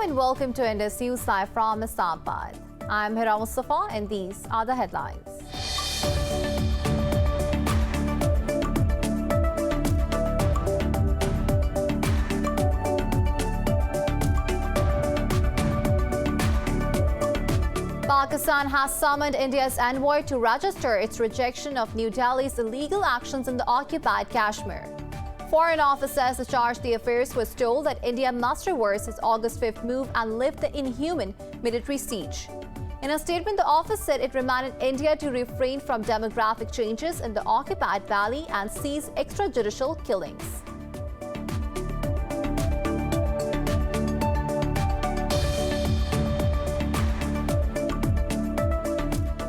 and welcome to Indus News Live from Islamabad. I'm Hira Mustafa and these are the headlines. Pakistan has summoned India's envoy to register its rejection of New Delhi's illegal actions in the occupied Kashmir. Foreign Office says the charge d'affaires was told that India must reverse its August 5th move and lift the inhuman military siege. In a statement, the office said it reminded India to refrain from demographic changes in the occupied valley and cease extrajudicial killings.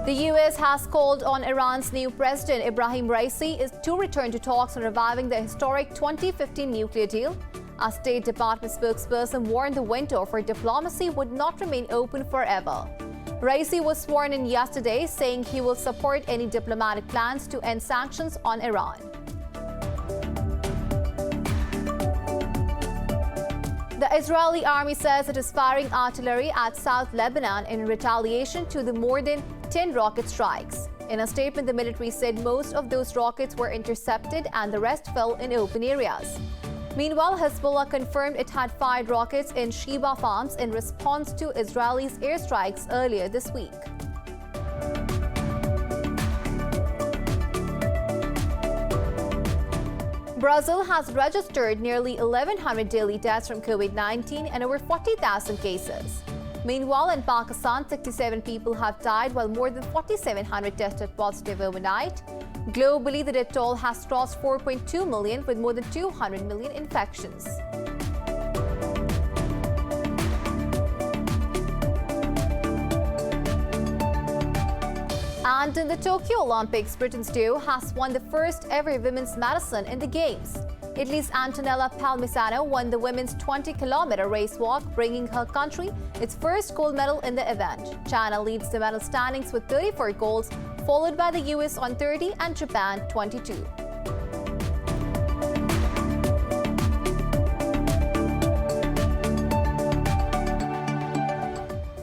The U.S. has called on Iran's new president, Ebrahim Raisi, to return to talks on reviving the historic 2015 nuclear deal. A State Department spokesperson warned the window for diplomacy would not remain open forever. Raisi was sworn in yesterday, saying he will support any diplomatic plans to end sanctions on Iran. The Israeli army says it is firing artillery at South Lebanon in retaliation to the more than 10 rocket strikes. In a statement, the military said most of those rockets were intercepted and the rest fell in open areas. Meanwhile, Hezbollah confirmed it had fired rockets in Sheba farms in response to Israelis' airstrikes earlier this week. Brazil has registered nearly 1,100 daily deaths from COVID-19 and over 40,000 cases. Meanwhile, in Pakistan, 67 people have died while more than 4,700 tested positive overnight. Globally, the death toll has crossed 4.2 million with more than 200 million infections. And in the Tokyo Olympics, Britain's duo has won the first ever women's marathon in the Games. Italy's Antonella Palmisano won the women's 20-kilometer race walk, bringing her country its first gold medal in the event. China leads the medal standings with 34 golds, followed by the US on 30 and Japan 22.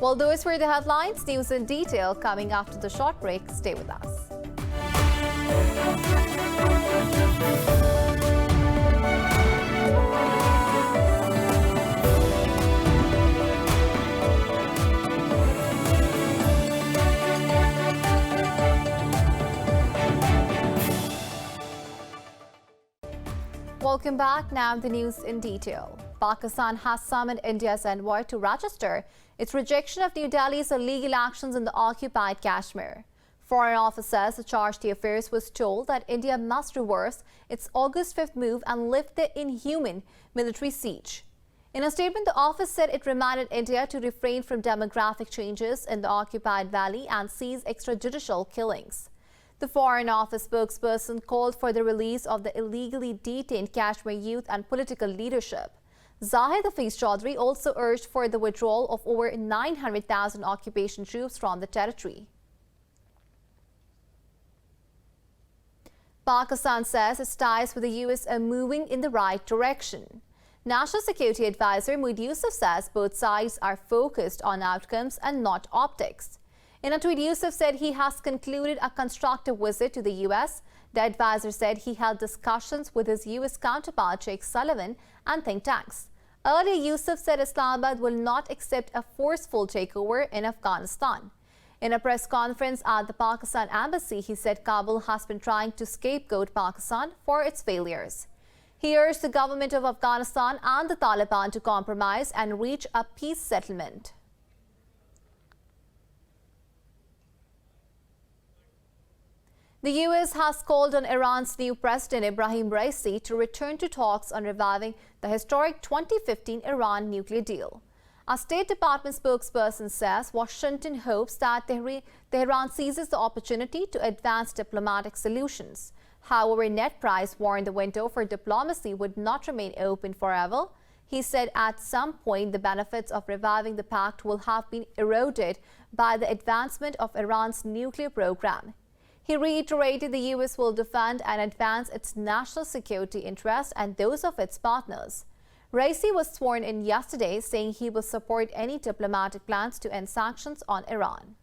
Well, those were the headlines. News in detail coming after the short break. Stay with us. Welcome back. Now the news in detail. Pakistan has summoned India's envoy to register its rejection of New Delhi's illegal actions in the occupied Kashmir. Foreign Office says the charge d'affaires was told that India must reverse its August 5th move and lift the inhuman military siege. In a statement, the office said it reminded India to refrain from demographic changes in the occupied valley and cease extrajudicial killings. The Foreign Office spokesperson called for the release of the illegally detained Kashmir youth and political leadership. Zahid Hafiz Chaudhry also urged for the withdrawal of over 900,000 occupation troops from the territory. Pakistan says its ties with the U.S. are moving in the right direction. National Security Advisor Moeed Yusuf says both sides are focused on outcomes and not optics. In a tweet, Yusuf said he has concluded a constructive visit to the U.S. The advisor said he held discussions with his U.S. counterpart Jake Sullivan and think tanks. Earlier, Yusuf said Islamabad will not accept a forceful takeover in Afghanistan. In a press conference at the Pakistan embassy, he said Kabul has been trying to scapegoat Pakistan for its failures. He urged the government of Afghanistan and the Taliban to compromise and reach a peace settlement. The U.S. has called on Iran's new president, Ebrahim Raisi, to return to talks on reviving the historic 2015 Iran nuclear deal. A State Department spokesperson says Washington hopes that Tehran seizes the opportunity to advance diplomatic solutions. However, Ned Price warned the window for diplomacy would not remain open forever. He said at some point the benefits of reviving the pact will have been eroded by the advancement of Iran's nuclear program. He reiterated the U.S. will defend and advance its national security interests and those of its partners. Raisi was sworn in yesterday, saying he will support any diplomatic plans to end sanctions on Iran.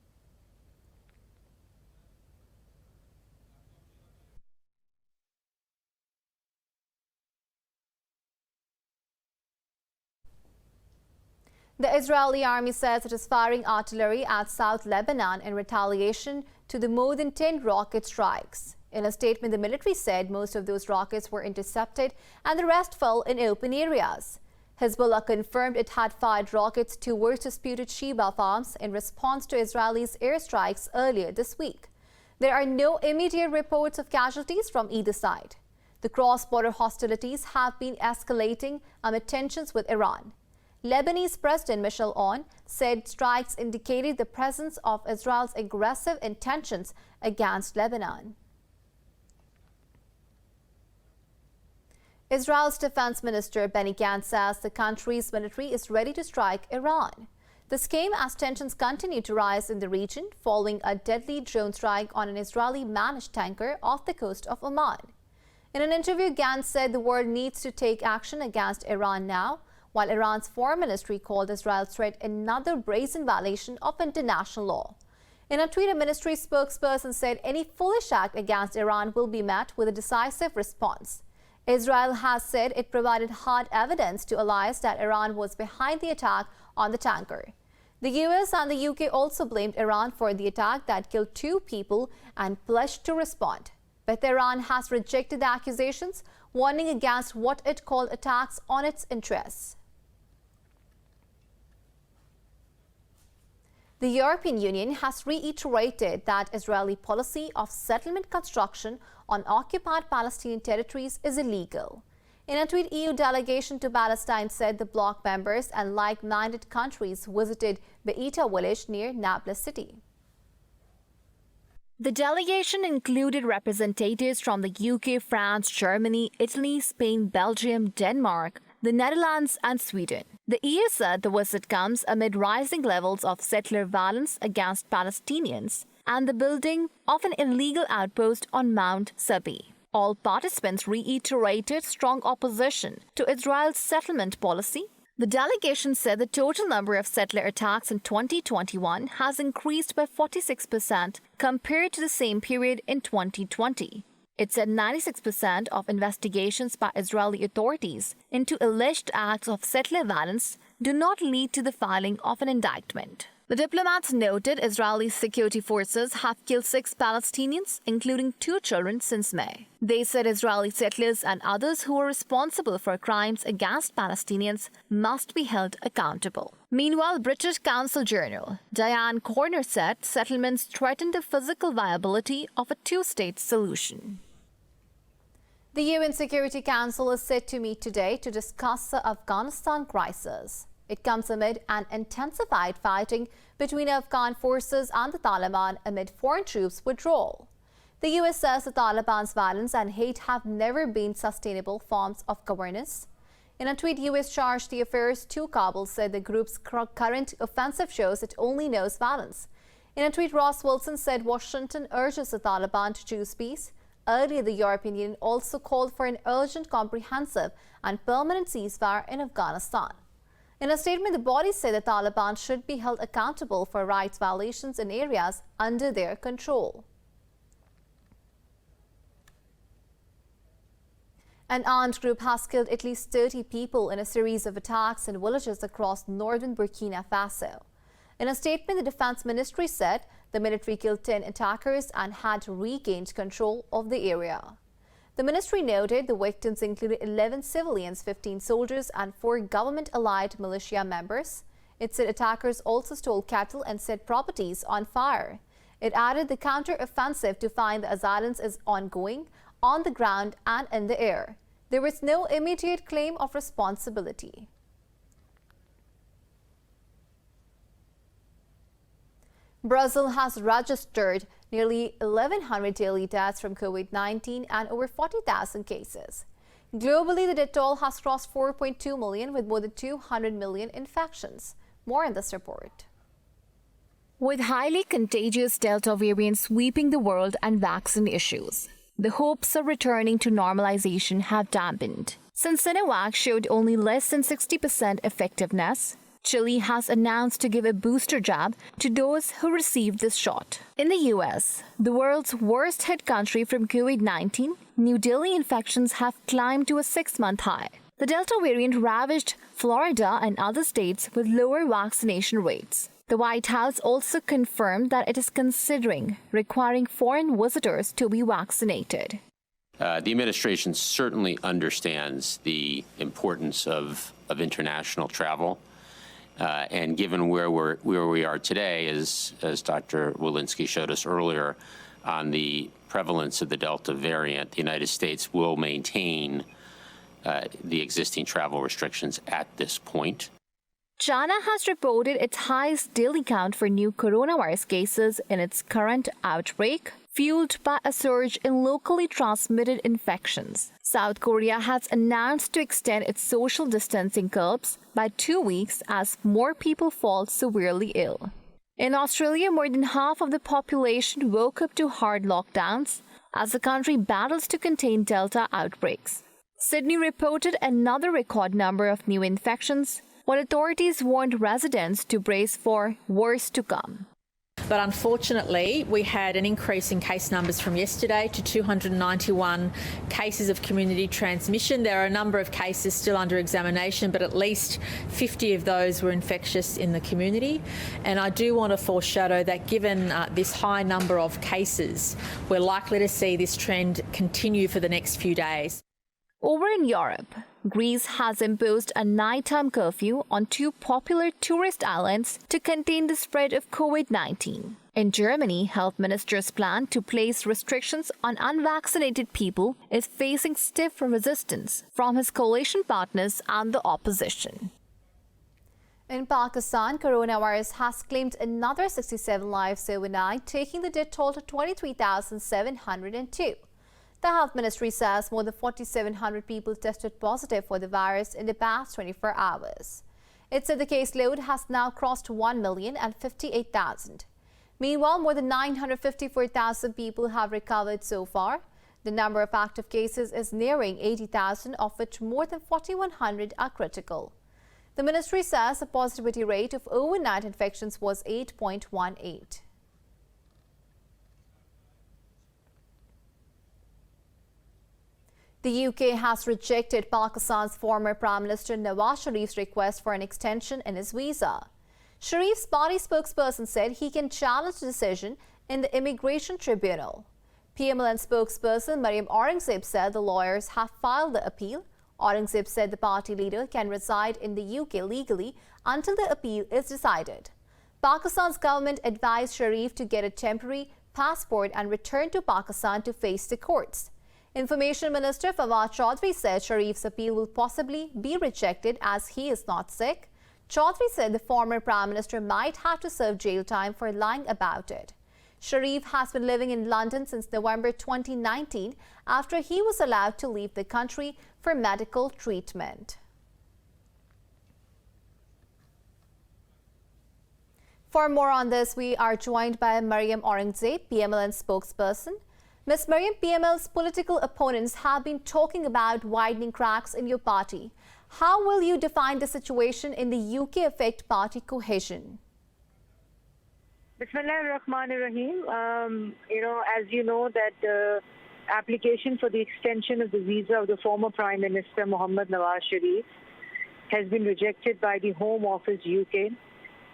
The Israeli army says it is firing artillery at South Lebanon in retaliation to the more than 10 rocket strikes. In a statement, the military said most of those rockets were intercepted and the rest fell in open areas. Hezbollah confirmed it had fired rockets towards disputed Sheba farms in response to Israelis' airstrikes earlier this week. There are no immediate reports of casualties from either side. The cross-border hostilities have been escalating amid tensions with Iran. Lebanese President Michel Aoun said strikes indicated the presence of Israel's aggressive intentions against Lebanon. Israel's defense minister Benny Gantz says the country's military is ready to strike Iran. This came as tensions continue to rise in the region following a deadly drone strike on an Israeli-managed tanker off the coast of Oman. In an interview, Gantz said the world needs to take action against Iran now, while Iran's foreign ministry called Israel's threat another brazen violation of international law. In a tweet, a ministry spokesperson said any foolish act against Iran will be met with a decisive response. Israel has said it provided hard evidence to allies that Iran was behind the attack on the tanker. The US and the UK also blamed Iran for the attack that killed 2 people and pledged to respond. But Iran has rejected the accusations, warning against what it called attacks on its interests. The European Union has reiterated that Israeli policy of settlement construction on occupied Palestinian territories is illegal. In a tweet, EU delegation to Palestine said the bloc members and like-minded countries visited Beita village near Nablus city. The delegation included representatives from the UK, France, Germany, Italy, Spain, Belgium, Denmark, the Netherlands and Sweden. The EU said the visit comes amid rising levels of settler violence against Palestinians and the building of an illegal outpost on Mount Sabi. All participants reiterated strong opposition to Israel's settlement policy. The delegation said the total number of settler attacks in 2021 has increased by 46% compared to the same period in 2020. It said 96% of investigations by Israeli authorities into alleged acts of settler violence do not lead to the filing of an indictment. The diplomats noted Israeli security forces have killed 6 Palestinians, including 2 children, since May. They said Israeli settlers and others who are responsible for crimes against Palestinians must be held accountable. Meanwhile, British Council Journal Diane Corner said settlements threaten the physical viability of a 2-state solution. The UN Security Council is set to meet today to discuss the Afghanistan crisis. It comes amid an intensified fighting between Afghan forces and the Taliban amid foreign troops' withdrawal. The US says the Taliban's violence and hate have never been sustainable forms of governance. In a tweet, US charged the affairs to Kabul said the group's current offensive shows it only knows violence. In a tweet, Ross Wilson said Washington urges the Taliban to choose peace. Earlier, the European Union also called for an urgent, comprehensive and permanent ceasefire in Afghanistan. In a statement, the body said the Taliban should be held accountable for rights violations in areas under their control. An armed group has killed at least 30 people in a series of attacks in villages across northern Burkina Faso. In a statement, the Defense Ministry said the military killed 10 attackers and had regained control of the area. The ministry noted the victims included 11 civilians, 15 soldiers, and 4 government-allied militia members. It said attackers also stole cattle and set properties on fire. It added the counter-offensive to find the assailants is ongoing, on the ground and in the air. There was no immediate claim of responsibility. Brazil has registered nearly 1,100 daily deaths from COVID-19 and over 40,000 cases. Globally, the death toll has crossed 4.2 million with more than 200 million infections. More in this report. With highly contagious Delta variant sweeping the world and vaccine issues, the hopes of returning to normalization have dampened. Since Sinovac showed only less than 60% effectiveness, Chile has announced to give a booster jab to those who received this shot. In the US, the world's worst hit country from COVID-19, New Delhi infections have climbed to a 6-month high. The Delta variant ravaged Florida and other states with lower vaccination rates. The White House also confirmed that it is considering requiring foreign visitors to be vaccinated. The administration certainly understands the importance of international travel. And given where we are today, as Dr. Walensky showed us earlier, on the prevalence of the Delta variant, the United States will maintain the existing travel restrictions at this point. China has reported its highest daily count for new coronavirus cases in its current outbreak, fueled by a surge in locally transmitted infections. South Korea has announced to extend its social distancing curbs by 2 weeks as more people fall severely ill. In Australia, more than half of the population woke up to hard lockdowns as the country battles to contain Delta outbreaks. Sydney reported another record number of new infections, while authorities warned residents to brace for worse to come. But unfortunately, we had an increase in case numbers from yesterday to 291 cases of community transmission. There are a number of cases still under examination, but at least 50 of those were infectious in the community. And I do want to foreshadow that given this high number of cases, we're likely to see this trend continue for the next few days. Over in Europe, Greece has imposed a nighttime curfew on 2 popular tourist islands to contain the spread of COVID-19. In Germany, health ministers' plan to place restrictions on unvaccinated people is facing stiff resistance from his coalition partners and the opposition. In Pakistan, coronavirus has claimed another 67 lives overnight, taking the death toll to 23,702. The Health Ministry says more than 4,700 people tested positive for the virus in the past 24 hours. It said the caseload has now crossed 1,058,000. Meanwhile, more than 954,000 people have recovered so far. The number of active cases is nearing 80,000, of which more than 4,100 are critical. The ministry says the positivity rate of overnight infections was 8.18. The UK has rejected Pakistan's former Prime Minister Nawaz Sharif's request for an extension in his visa. Sharif's party spokesperson said he can challenge the decision in the Immigration Tribunal. PMLN spokesperson Maryam Aurangzeb said the lawyers have filed the appeal. Aurangzeb said the party leader can reside in the UK legally until the appeal is decided. Pakistan's government advised Sharif to get a temporary passport and return to Pakistan to face the courts. Information Minister Fawad Chaudhry said Sharif's appeal will possibly be rejected as he is not sick. Chaudhry said the former Prime Minister might have to serve jail time for lying about it. Sharif has been living in London since November 2019 after he was allowed to leave the country for medical treatment. For more on this, we are joined by Maryam Aurangzeb, PMLN spokesperson. Ms. Maryam, PML's political opponents have been talking about widening cracks in your party. How will you define the situation in the UK affect party cohesion? Bismillahirrahmanirrahim. As you know, that the application for the extension of the visa of the former Prime Minister Mohammed Nawaz Sharif has been rejected by the Home Office UK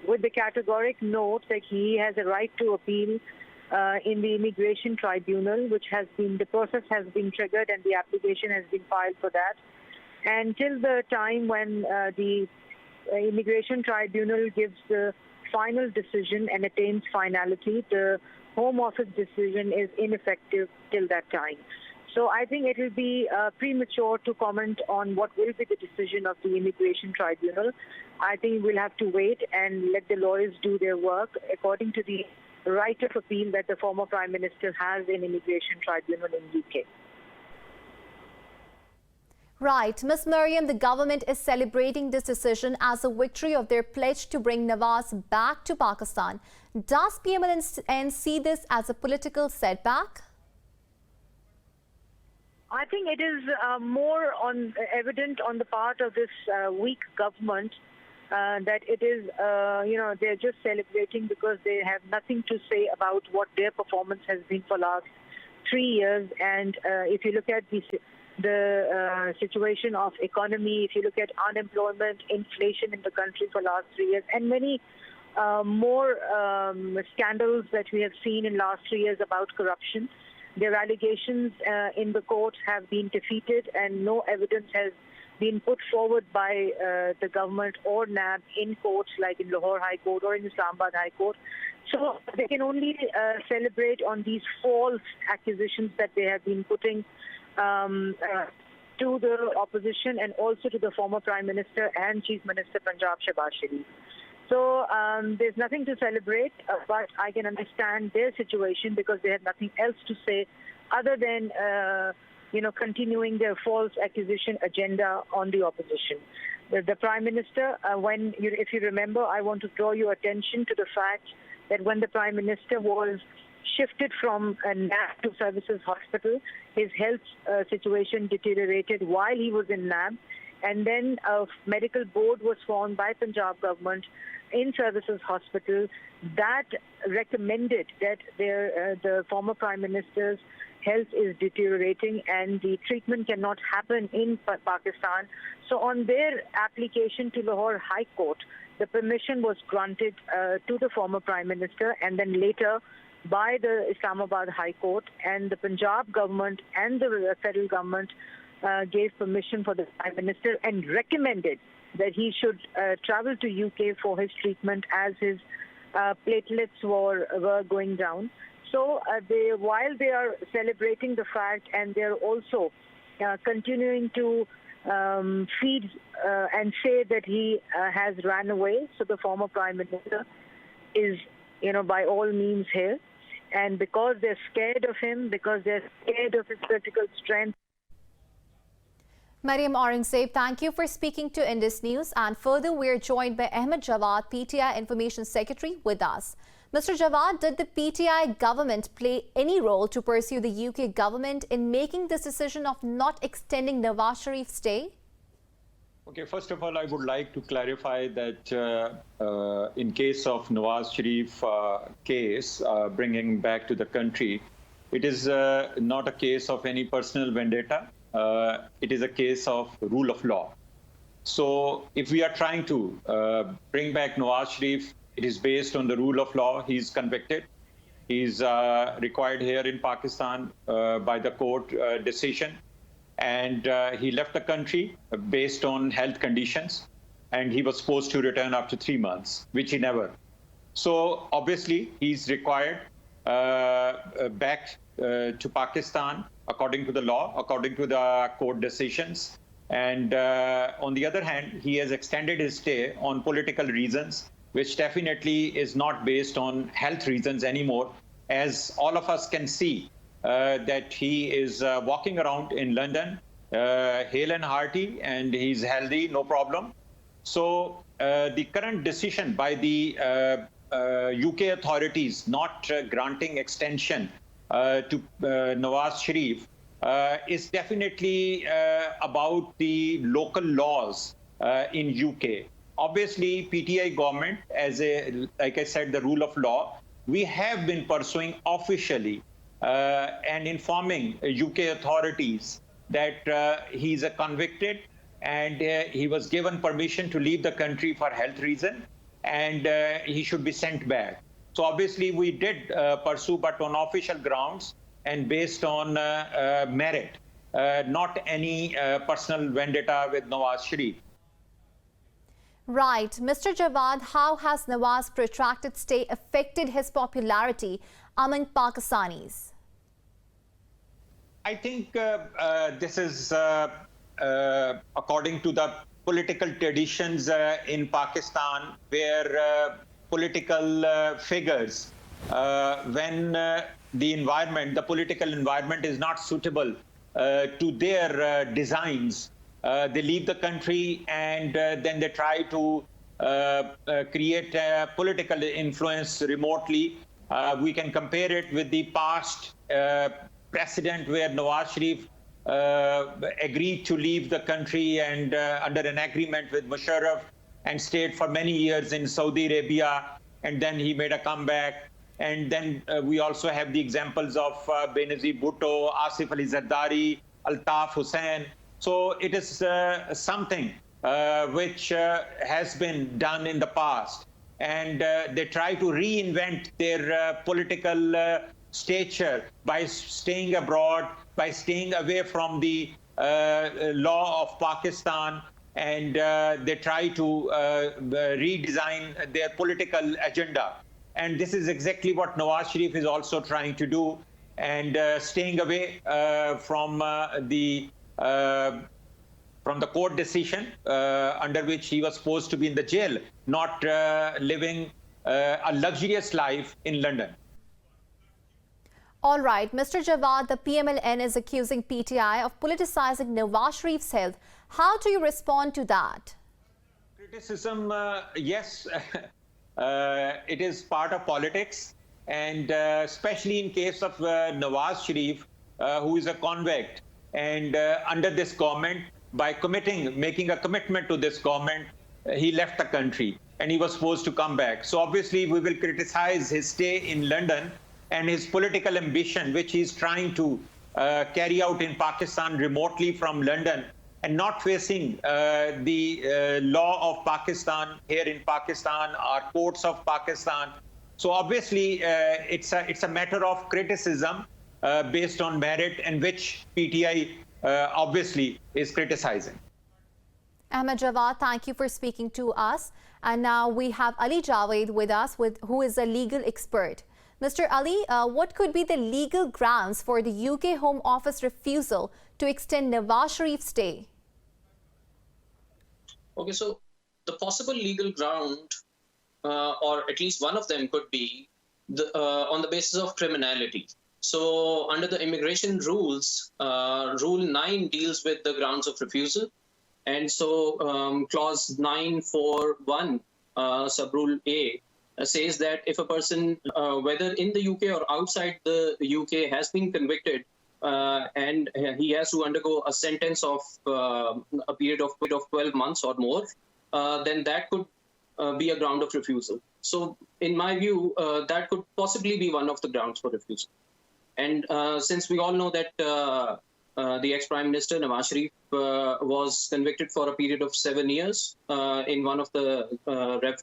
with the categoric note that he has a right to appeal in the Immigration Tribunal, the process has been triggered and the application has been filed for that. And till the time when the Immigration Tribunal gives the final decision and attains finality, the Home Office decision is ineffective till that time. So I think it will be premature to comment on what will be the decision of the Immigration Tribunal. I think we'll have to wait and let the lawyers do their work according to the right of appeal that the former Prime Minister has in Immigration Tribunal in UK. Right. Ms. Maryam, the government is celebrating this decision as a victory of their pledge to bring Nawaz back to Pakistan. Does PMLN see this as a political setback? I think it is more evident on the part of this weak government that it is, they're just celebrating because they have nothing to say about what their performance has been for last 3 years. And if you look at the situation of economy, if you look at unemployment, inflation in the country for last 3 years, and many more scandals that we have seen in last 3 years about corruption, their allegations in the court have been defeated, and no evidence has been put forward by the government or NAB in courts like in Lahore High Court or in Islamabad High Court. So they can only celebrate on these false accusations that they have been putting to the opposition and also to the former Prime Minister and Chief Minister Punjab Shehbaz Sharif. So there's nothing to celebrate, but I can understand their situation because they have nothing else to say other than continuing their false accusation agenda on the opposition. The Prime Minister, if you remember, I want to draw your attention to the fact that when the Prime Minister was shifted from NAB to Services Hospital, his health situation deteriorated while he was in NAB, and then a medical board was formed by Punjab government in Services Hospital that recommended that the former Prime Minister's health is deteriorating and the treatment cannot happen in Pakistan. So on their application to Lahore High Court, the permission was granted to the former Prime Minister and then later by the Islamabad High Court, and the Punjab government and the federal government gave permission for the Prime Minister and recommended that he should travel to UK for his treatment as his platelets were going down. So while they are celebrating the fact, and they're also continuing to feed and say that he has ran away, so the former Prime Minister is, by all means here. And because they're scared of him, because they're scared of his political strength. Mariam Aurangzeb, thank you for speaking to Indus News. And further, we're joined by Ahmed Jawad, PTI Information Secretary, with us. Mr. Jawad, did the PTI government play any role to pursue the UK government in making this decision of not extending Nawaz Sharif's stay? Okay, first of all, I would like to clarify that in case of Nawaz Sharif case, bringing back to the country, it is not a case of any personal vendetta. It is a case of rule of law. So if we are trying to bring back Nawaz Sharif, it is based on the rule of law. He's convicted. He's required here in Pakistan by the court decision. And he left the country based on health conditions. And he was supposed to return after 3 months, which he never. So obviously, he's required back to Pakistan according to the law, according to the court decisions. And on the other hand, he has extended his stay on political reasons, which definitely is not based on health reasons anymore, as all of us can see that he is walking around in London, hale and hearty, and he's healthy, no problem. So the current decision by the UK authorities not granting extension to Nawaz Sharif is definitely about the local laws in UK. Obviously, PTI government, like I said, the rule of law, we have been pursuing officially and informing UK authorities that he's a convicted and he was given permission to leave the country for health reason, and he should be sent back. So obviously we did pursue, but on official grounds and based on merit, not any personal vendetta with Nawaz Sharif. Right. Mr. Jawad, how has Nawaz's protracted stay affected his popularity among Pakistanis? I think this is according to the political traditions in Pakistan, where political figures, when the political environment is not suitable to their designs, they leave the country and then they try to create political influence remotely. We can compare it with the past precedent where Nawaz Sharif agreed to leave the country and under an agreement with Musharraf and stayed for many years in Saudi Arabia, and then he made a comeback. And then we also have the examples of Benazir Bhutto, Asif Ali Zardari, Altaf Hussain. So it is something which has been done in the past. And they try to reinvent their political stature by staying abroad, by staying away from the law of Pakistan, and they try to redesign their political agenda. And this is exactly what Nawaz Sharif is also trying to do, and staying away from the court decision under which he was supposed to be in the jail, not living a luxurious life in London. All right, Mr. Jawad, the PMLN is accusing PTI of politicizing Nawaz Sharif's health. How do you respond to that? Criticism, yes, it is part of politics, and especially in case of Nawaz Sharif, who is a convict, and under this government, by making a commitment to this government, he left the country and he was supposed to come back. So obviously we will criticize his stay in London and his political ambition, which he is trying to carry out in Pakistan remotely from London, and not facing the law of Pakistan here in Pakistan, or courts of Pakistan. So obviously it's a matter of criticism based on merit, and which PTI obviously is criticizing. Ahmed Jawad, thank you for speaking to us. And now we have Ali Javed with us, who is a legal expert. Mr. Ali, what could be the legal grounds for the UK Home Office refusal to extend Nawaz Sharif's stay? Okay, so the possible legal ground, or at least one of them, could be on the basis of criminality. So under the immigration rules, Rule 9 deals with the grounds of refusal. And so Clause 941, Sub-Rule A, says that if a person, whether in the UK or outside the UK, has been convicted and he has to undergo a sentence of a period of 12 months or more, then that could be a ground of refusal. So in my view, that could possibly be one of the grounds for refusal. And since we all know that the ex-Prime Minister Nawaz Sharif was convicted for a period of 7 years in one of the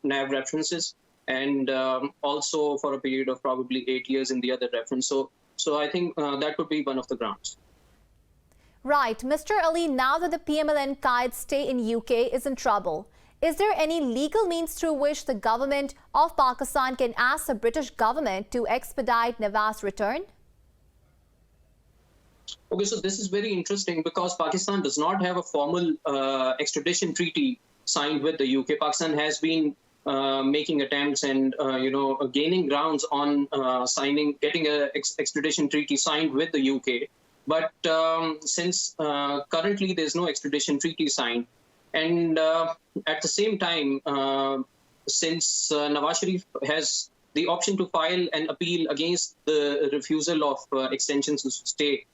NAV references, and also for a period of probably 8 years in the other reference. So I think that could be one of the grounds. Right. Mr. Ali, now that the PMLN Qaed's stay in UK is in trouble, is there any legal means through which the government of Pakistan can ask the British government to expedite Nawaz's return? Okay, so this is very interesting because Pakistan does not have a formal extradition treaty signed with the UK. Pakistan has been making attempts and gaining grounds on getting an extradition treaty signed with the UK. But since currently there's no extradition treaty signed, and at the same time, since Nawaz Sharif has the option to file an appeal against the refusal of extensions to stay.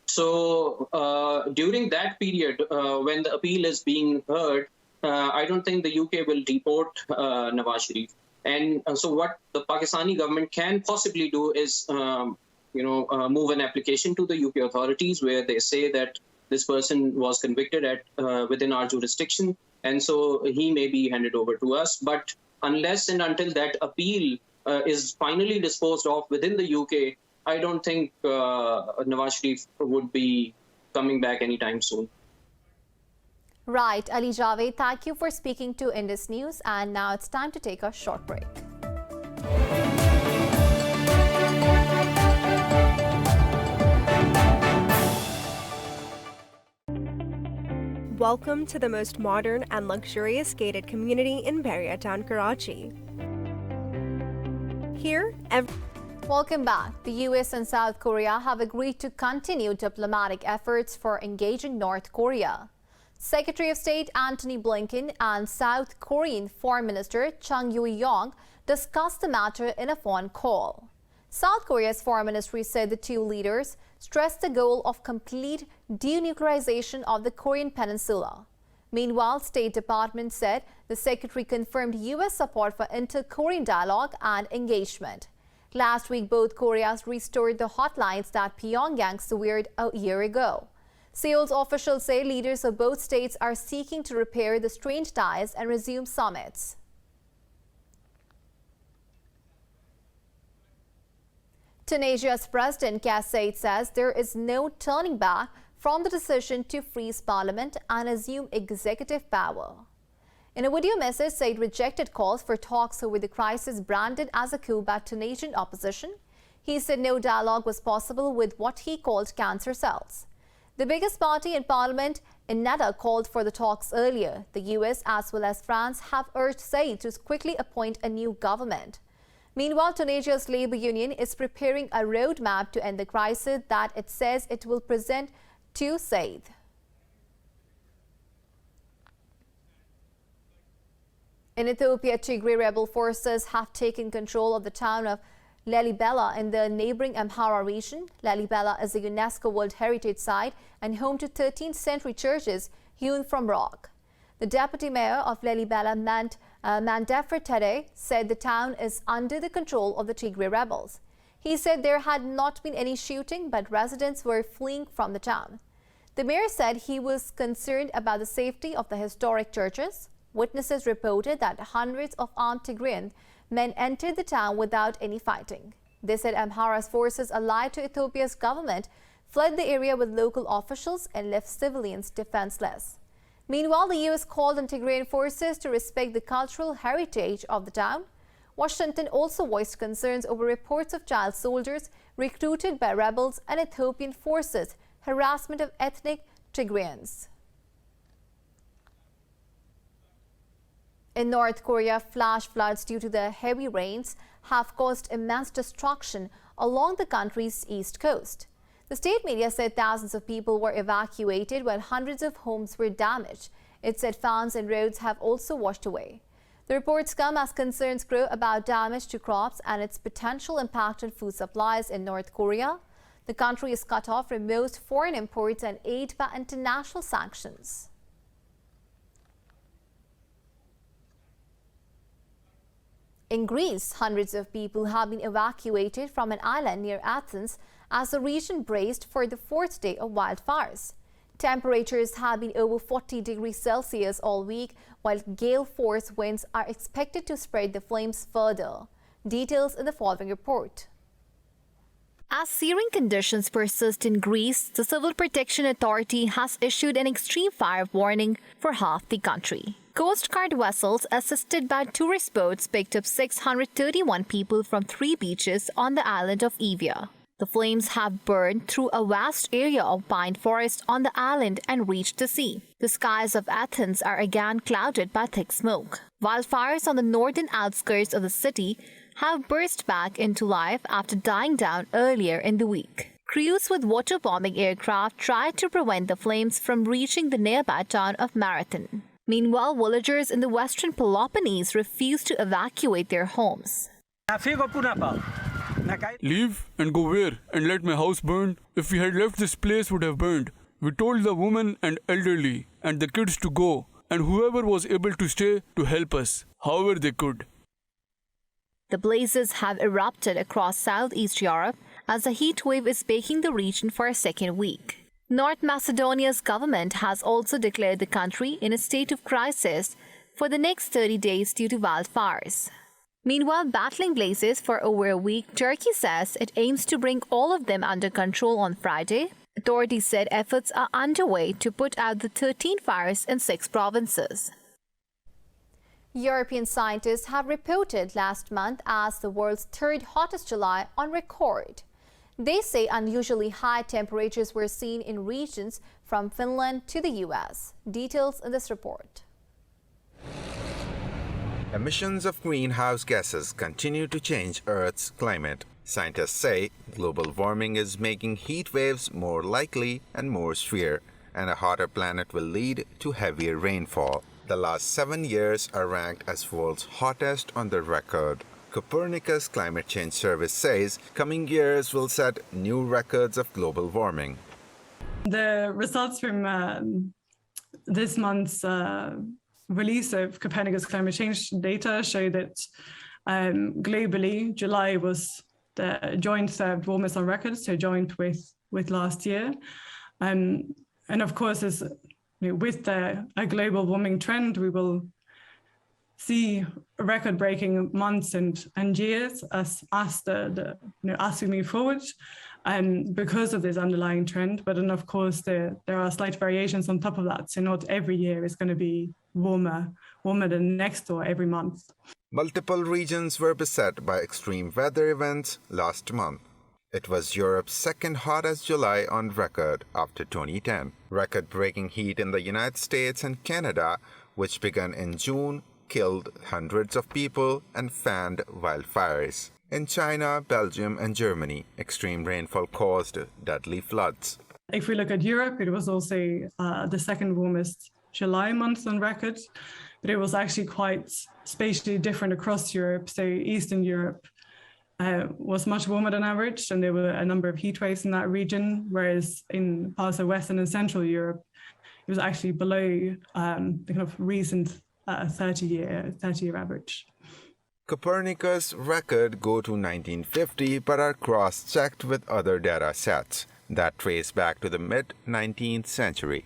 So during that period, when the appeal is being heard, I don't think the UK will deport Nawaz Sharif. And so what the Pakistani government can possibly do is, move an application to the UK authorities where they say that this person was convicted within our jurisdiction, and so he may be handed over to us. But unless and until that appeal is finally disposed of within the UK, I don't think Nawaz Sharif would be coming back anytime soon. Right. Ali Javed, thank you for speaking to Indus News. And now it's time to take a short break. Welcome to the most modern and luxurious gated community in Bahria Town, Karachi. Here, Welcome back. The US and South Korea have agreed to continue diplomatic efforts for engaging North Korea. Secretary of State Antony Blinken and South Korean Foreign Minister Chung Eui-yong discussed the matter in a phone call. South Korea's foreign ministry said the two leaders stressed the goal of complete denuclearization of the Korean peninsula. Meanwhile, State Department said the secretary confirmed U.S. support for inter-Korean dialogue and engagement. Last week, both Koreas restored the hotlines that Pyongyang severed a year ago. Seoul's officials say leaders of both states are seeking to repair the strained ties and resume summits. Tunisia's President Kais Saied says there is no turning back from the decision to freeze parliament and assume executive power. In a video message, Saied rejected calls for talks over the crisis branded as a coup by Tunisian opposition. He said no dialogue was possible with what he called cancer cells. The biggest party in parliament, Ennahda, called for the talks earlier. The US as well as France have urged Saied to quickly appoint a new government. Meanwhile, Tunisia's labor union is preparing a roadmap to end the crisis that it says it will present to Saied. In Ethiopia, Tigray rebel forces have taken control of the town of Lalibela in the neighboring Amhara region. Lalibela is a UNESCO World Heritage Site and home to 13th century churches hewn from rock. The deputy mayor of Lalibela, Mandefer Tere, said the town is under the control of the Tigray rebels. He said there had not been any shooting, but residents were fleeing from the town. The mayor said he was concerned about the safety of the historic churches. Witnesses reported that hundreds of armed Tigrayan men entered the town without any fighting. They said Amhara's forces allied to Ethiopia's government fled the area with local officials and left civilians defenseless. Meanwhile, the U.S. called on Tigrayan forces to respect the cultural heritage of the town. Washington also voiced concerns over reports of child soldiers recruited by rebels and Ethiopian forces, harassment of ethnic Tigrayans. In North Korea, flash floods due to the heavy rains have caused immense destruction along the country's east coast. The state media said thousands of people were evacuated while hundreds of homes were damaged. It said farms and roads have also washed away. The reports come as concerns grow about damage to crops and its potential impact on food supplies in North Korea. The country is cut off from most foreign imports and aid by international sanctions. In Greece, hundreds of people have been evacuated from an island near Athens as the region braced for the fourth day of wildfires. Temperatures have been over 40 degrees Celsius all week, while gale-force winds are expected to spread the flames further. Details in the following report. As searing conditions persist in Greece, the Civil Protection Authority has issued an extreme fire warning for half the country. Coast Guard vessels assisted by tourist boats picked up 631 people from 3 beaches on the island of Evia. The flames have burned through a vast area of pine forest on the island and reached the sea. The skies of Athens are again clouded by thick smoke. Wildfires on the northern outskirts of the city have burst back into life after dying down earlier in the week. Crews with water-bombing aircraft tried to prevent the flames from reaching the nearby town of Marathon. Meanwhile, villagers in the western Peloponnese refused to evacuate their homes. Leave and go where and let my house burn? If we had left, this place would have burned. We told the women and elderly and the kids to go, and whoever was able to stay to help us, however they could. The blazes have erupted across Southeast Europe as a heat wave is baking the region for a second week. North Macedonia's government has also declared the country in a state of crisis for the next 30 days due to wildfires. Meanwhile, battling blazes for over a week, Turkey says it aims to bring all of them under control on Friday. Authorities said efforts are underway to put out the 13 fires in 6 provinces. European scientists have reported last month as the world's 3rd hottest July on record. They say unusually high temperatures were seen in regions from Finland to the U.S. Details in this report. Emissions of greenhouse gases continue to change Earth's climate. Scientists say global warming is making heat waves more likely and more severe, and a hotter planet will lead to heavier rainfall. The last 7 years are ranked as world's hottest on the record. Copernicus Climate Change Service says coming years will set new records of global warming. The results from this month's release of Copernicus climate change data show that globally, July was the joint third warmest on record, so joint with last year. And of course, as with a global warming trend, we will see record-breaking months and years as we move forward, because of this underlying trend. But then, of course, there are slight variations on top of that. So not every year is going to be warmer than next or every month. Multiple regions were beset by extreme weather events last month. It was Europe's second hottest July on record after 2010. Record-breaking heat in the United States and Canada, which began in June, killed hundreds of people and fanned wildfires. In China, Belgium, and Germany, extreme rainfall caused deadly floods. If we look at Europe, it was also the second warmest July month on record, but it was actually quite spatially different across Europe. So Eastern Europe was much warmer than average, and there were a number of heat waves in that region, whereas in parts of Western and Central Europe, it was actually below the kind of recent 30-year average. Copernicus records go to 1950 but are cross-checked with other data sets that trace back to the mid-19th century.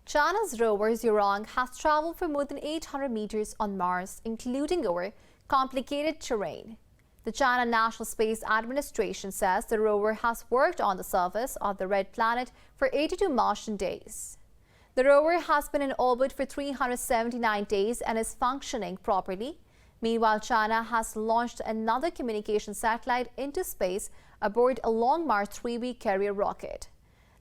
China's rover Zhurong has traveled for more than 800 meters on Mars, including over complicated terrain. The China National Space Administration says the rover has worked on the surface of the red planet for 82 Martian days. The rover has been in orbit for 379 days and is functioning properly. Meanwhile, China has launched another communication satellite into space aboard a Long March 3B carrier rocket.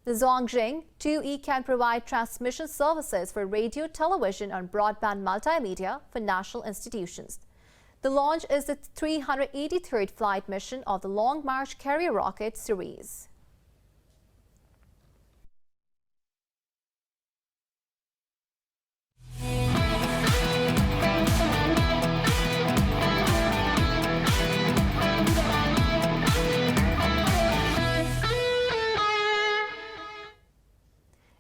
The Zhongjing 2E can provide transmission services for radio, television, and broadband multimedia for national institutions. The launch is the 383rd flight mission of the Long March carrier rocket series.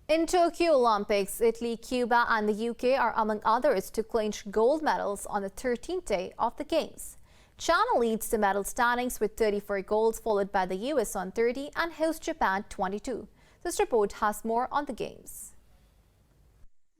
In Tokyo Olympics, Italy, Cuba and the UK are among others to clinch gold medals on the 13th day of the Games. China leads the medal standings with 34 golds, followed by the US on 30 and host Japan 22. This report has more on the Games.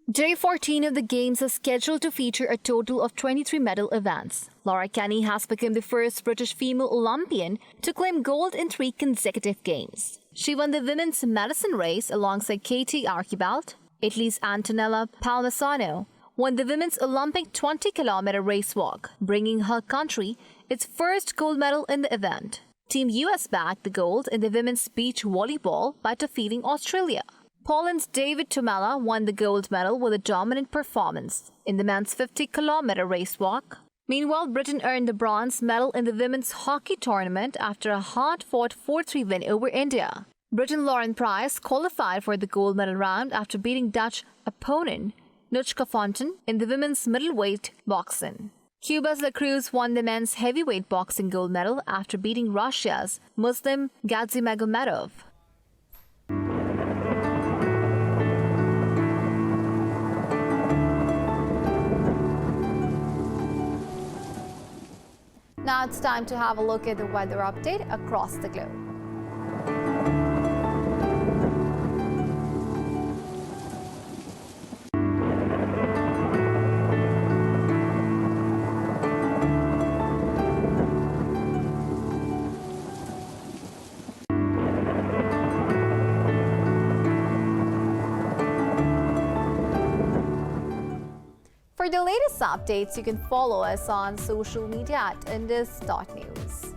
Day 14 of the Games is scheduled to feature a total of 23 medal events. Laura Kenny has become the first British female Olympian to claim gold in 3 consecutive Games. She won the women's medicine race alongside Katie Archibald. Italy's Antonella Palmisano won the women's Olympic 20-kilometer race walk, bringing her country its first gold medal in the event. Team US bagged the gold in the women's beach volleyball by defeating Australia. Poland's David Tomela won the gold medal with a dominant performance in the men's 50-kilometer race walk. Meanwhile, Britain earned the bronze medal in the women's hockey tournament after a hard-fought 4-3 win over India. Britain Lauren Price qualified for the gold medal round after beating Dutch opponent Nutschka Fonten in the women's middleweight boxing. Cuba's La Cruz won the men's heavyweight boxing gold medal after beating Russia's Muslim Gadzhimagomedov. Now it's time to have a look at the weather update across the globe. For the latest updates, you can follow us on social media at indus.news.